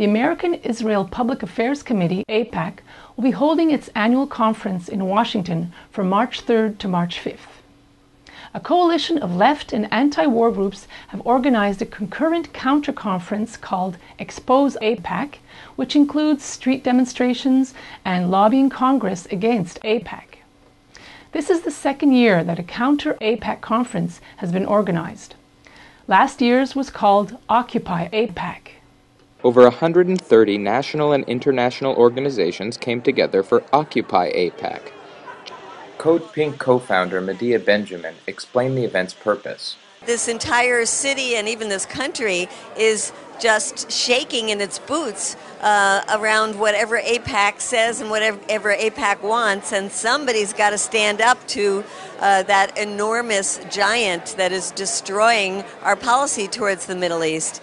the American-Israel Public Affairs Committee, AIPAC, will be holding its annual conference in Washington from March 3rd to March 5th. A coalition of left and anti-war groups have organized a concurrent counter-conference called Expose AIPAC, which includes street demonstrations and lobbying Congress against AIPAC. This is the second year that a counter-AIPAC conference has been organized. Last year's was called Occupy AIPAC. Over 130 national and international organizations came together for Occupy AIPAC. Code Pink co-founder Medea Benjamin explained the event's purpose. This entire city and even this country is just shaking in its boots around whatever AIPAC says and whatever AIPAC wants, and somebody's got to stand up to that enormous giant that is destroying our policy towards the Middle East.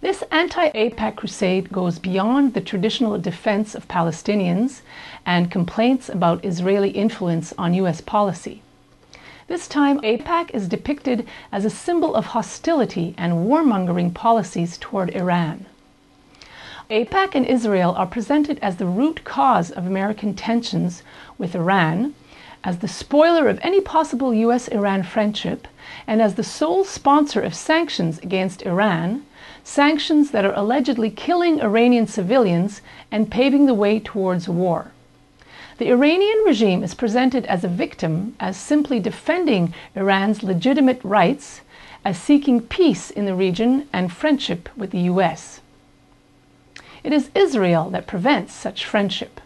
This anti-APAC crusade goes beyond the traditional defense of Palestinians and complaints about Israeli influence on U.S. policy. This time, AIPAC is depicted as a symbol of hostility and warmongering policies toward Iran. AIPAC and Israel are presented as the root cause of American tensions with Iran, as the spoiler of any possible U.S.-Iran friendship, and as the sole sponsor of sanctions against Iran, sanctions that are allegedly killing Iranian civilians and paving the way towards war. The Iranian regime is presented as a victim, as simply defending Iran's legitimate rights, as seeking peace in the region and friendship with the U.S. It is Israel that prevents such friendship.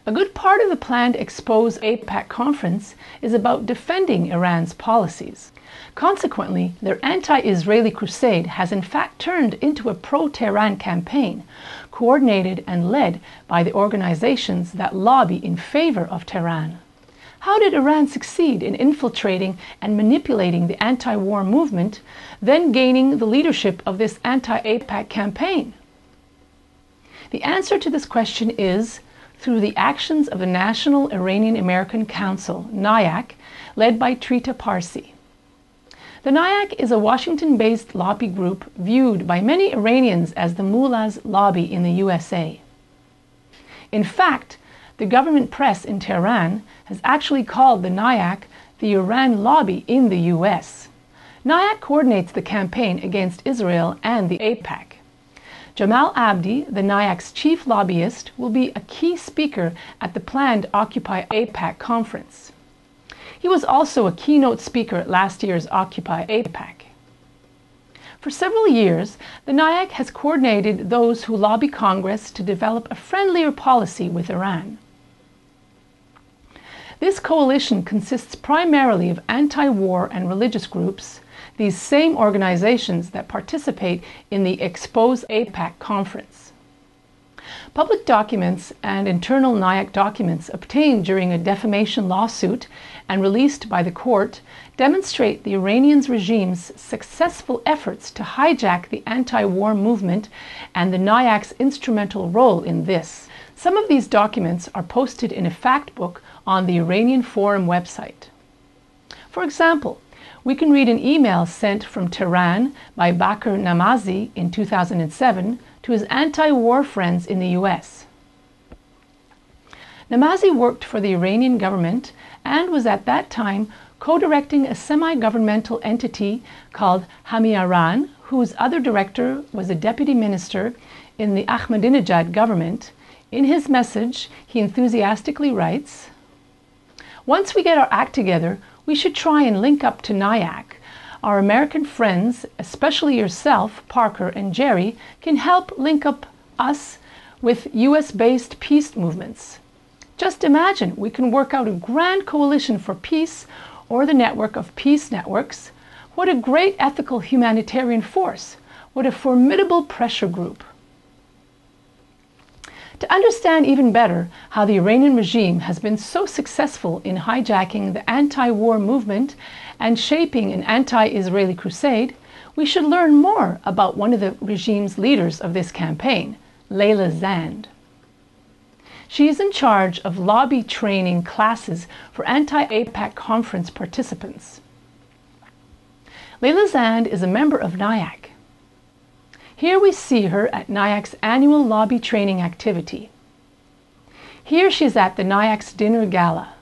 A good part of the planned Expose AIPAC conference is about defending Iran's policies. Consequently, their anti-Israeli crusade has in fact turned into a pro-Tehran campaign, coordinated and led by the organizations that lobby in favor of Tehran. How did Iran succeed in infiltrating and manipulating the anti-war movement, then gaining the leadership of this anti-APAC campaign? The answer to this question is through the actions of the National Iranian-American Council, NIAC, led by Trita Parsi. The NIAC is a Washington-based lobby group viewed by many Iranians as the mullah's lobby in the USA. In fact, the government press in Tehran has actually called the NIAC the Iran lobby in the US. NIAC coordinates the campaign against Israel and the AIPAC. Jamal Abdi, the NIAC's chief lobbyist, will be a key speaker at the planned Occupy AIPAC conference. He was also a keynote speaker at last year's Occupy AIPAC. For several years, the NIAC has coordinated those who lobby Congress to develop a friendlier policy with Iran. This coalition consists primarily of anti-war and religious groups, these same organizations that participate in the Expose AIPAC conference. Public documents and internal NIAC documents obtained during a defamation lawsuit and released by the court demonstrate the Iranian regime's successful efforts to hijack the anti-war movement and the NIAC's instrumental role in this. Some of these documents are posted in a fact book on the Iranian Forum website. For example, we can read an email sent from Tehran by Bakr Namazi in 2007 to his anti-war friends in the US. Namazi worked for the Iranian government and was at that time co-directing a semi-governmental entity called Hamiaran, whose other director was a deputy minister in the Ahmadinejad government. In his message, he enthusiastically writes, "Once we get our act together, we should try and link up to NIAC. Our American friends, especially yourself, Parker, and Jerry, can help link up us with US-based peace movements. Just imagine we can work out a grand coalition for peace or the network of peace networks. What a great ethical humanitarian force. What a formidable pressure group." To understand even better how the Iranian regime has been so successful in hijacking the anti-war movement and shaping an anti-Israeli crusade, we should learn more about one of the regime's leaders of this campaign, Leila Zand. She is in charge of lobby training classes for anti-APAC conference participants. Leila Zand is a member of NIAC. Here we see her at NIAC's annual lobby training activity. Here she's at the NIAC's dinner gala.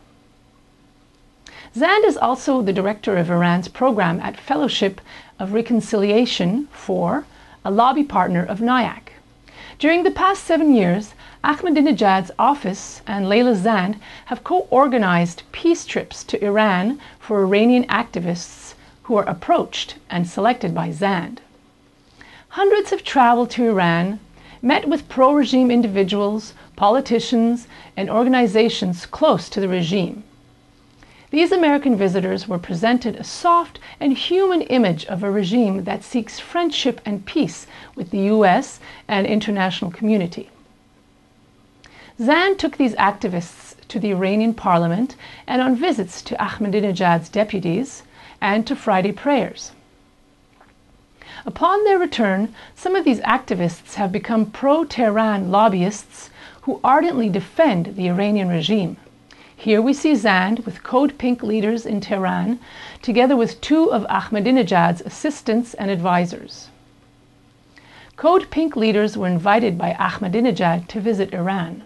Zand is also the director of Iran's program at Fellowship of Reconciliation for, a lobby partner of NIAC. During the past 7 years, Ahmadinejad's office and Leila Zand have co-organized peace trips to Iran for Iranian activists who are approached and selected by Zand. Hundreds have traveled to Iran, met with pro-regime individuals, politicians, and organizations close to the regime. These American visitors were presented a soft and human image of a regime that seeks friendship and peace with the US and international community. Zand took these activists to the Iranian parliament and on visits to Ahmadinejad's deputies and to Friday prayers. Upon their return, some of these activists have become pro-Tehran lobbyists who ardently defend the Iranian regime. Here we see Zand with Code Pink leaders in Tehran, together with 2 of Ahmadinejad's assistants and advisors. Code Pink leaders were invited by Ahmadinejad to visit Iran.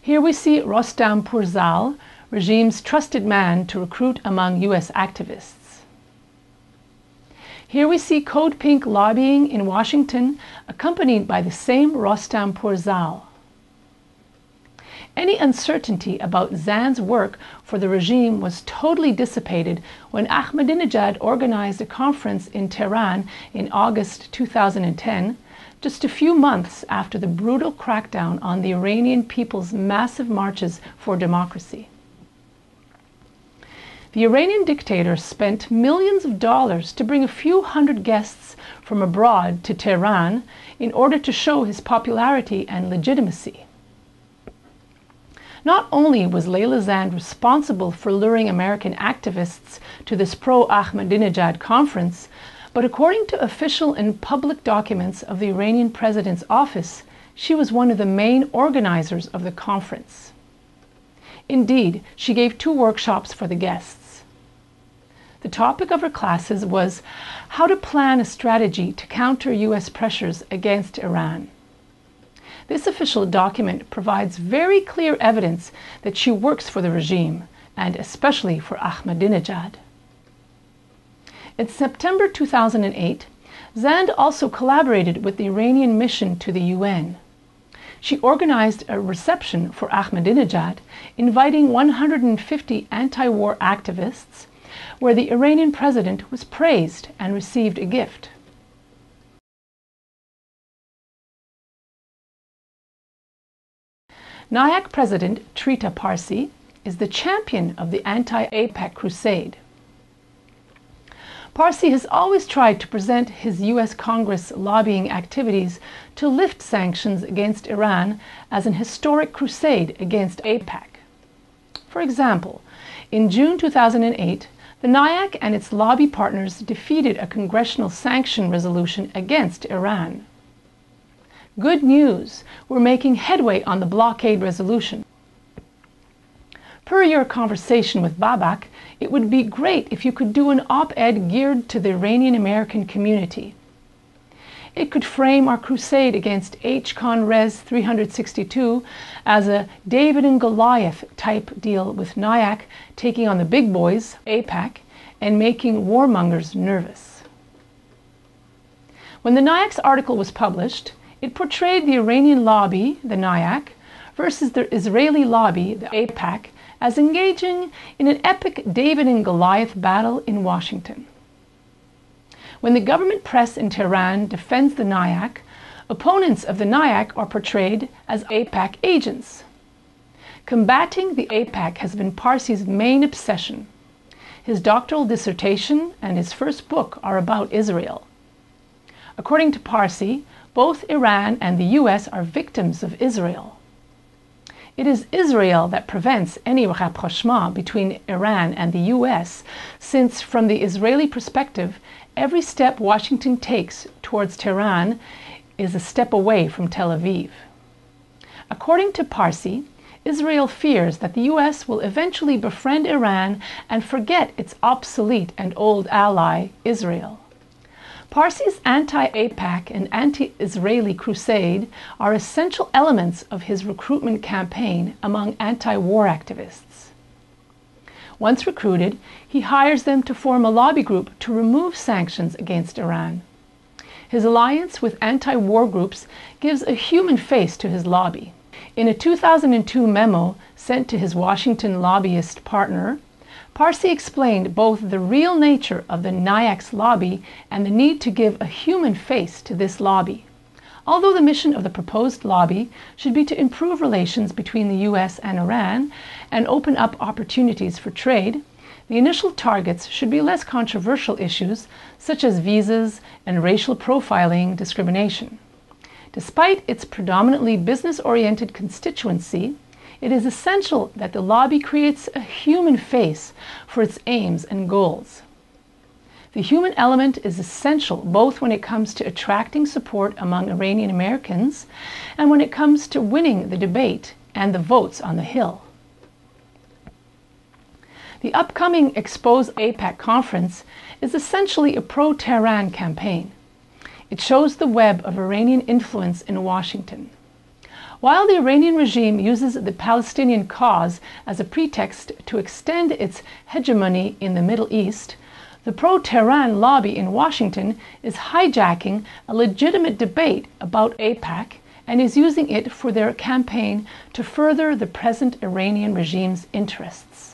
Here we see Rostam Purzal, regime's trusted man to recruit among US activists. Here we see Code Pink lobbying in Washington, accompanied by the same Rostam Purzal. Any uncertainty about Zand's work for the regime was totally dissipated when Ahmadinejad organized a conference in Tehran in August 2010, just a few months after the brutal crackdown on the Iranian people's massive marches for democracy. The Iranian dictator spent millions of dollars to bring a few hundred guests from abroad to Tehran in order to show his popularity and legitimacy. Not only was Leila Zand responsible for luring American activists to this pro-Ahmadinejad conference, but according to official and public documents of the Iranian president's office, she was one of the main organizers of the conference. Indeed, she gave 2 workshops for the guests. The topic of her classes was how to plan a strategy to counter US pressures against Iran. This official document provides very clear evidence that she works for the regime, and especially for Ahmadinejad. In September 2008, Zand also collaborated with the Iranian mission to the UN. She organized a reception for Ahmadinejad, inviting 150 anti-war activists, where the Iranian president was praised and received a gift. NIAC President Trita Parsi is the champion of the anti-APAC crusade. Parsi has always tried to present his US Congress lobbying activities to lift sanctions against Iran as an historic crusade against APAC. For example, in June 2008, the NIAC and its lobby partners defeated a congressional sanction resolution against Iran. Good news, we're making headway on the blockade resolution. Per your conversation with Babak, it would be great if you could do an op-ed geared to the Iranian-American community. It could frame our crusade against H-Con Res 362 as a David and Goliath type deal with NIAC taking on the big boys, APAC, and making warmongers nervous. When the NIAC's article was published, it portrayed the Iranian lobby, the NIAC, versus the Israeli lobby, the APAC, as engaging in an epic David and Goliath battle in Washington. When the government press in Tehran defends the NIAC, opponents of the NIAC are portrayed as APAC agents. Combating the APAC has been Parsi's main obsession. His doctoral dissertation and his first book are about Israel. According to Parsi, both Iran and the US are victims of Israel. It is Israel that prevents any rapprochement between Iran and the US, since from the Israeli perspective, every step Washington takes towards Tehran is a step away from Tel Aviv. According to Parsi, Israel fears that the US will eventually befriend Iran and forget its obsolete and old ally, Israel. Parsi's anti-APAC and anti-Israeli crusade are essential elements of his recruitment campaign among anti-war activists. Once recruited, he hires them to form a lobby group to remove sanctions against Iran. His alliance with anti-war groups gives a human face to his lobby. In a 2002 memo sent to his Washington lobbyist partner, Parsi explained both the real nature of the NIAC's lobby and the need to give a human face to this lobby. Although the mission of the proposed lobby should be to improve relations between the US and Iran and open up opportunities for trade, the initial targets should be less controversial issues such as visas and racial profiling discrimination. Despite its predominantly business-oriented constituency, it is essential that the lobby creates a human face for its aims and goals. The human element is essential both when it comes to attracting support among Iranian-Americans and when it comes to winning the debate and the votes on the Hill. The upcoming Expose AIPAC conference is essentially a pro-Tehran campaign. It shows the web of Iranian influence in Washington. While the Iranian regime uses the Palestinian cause as a pretext to extend its hegemony in the Middle East, the pro-Tehran lobby in Washington is hijacking a legitimate debate about AIPAC and is using it for their campaign to further the present Iranian regime's interests.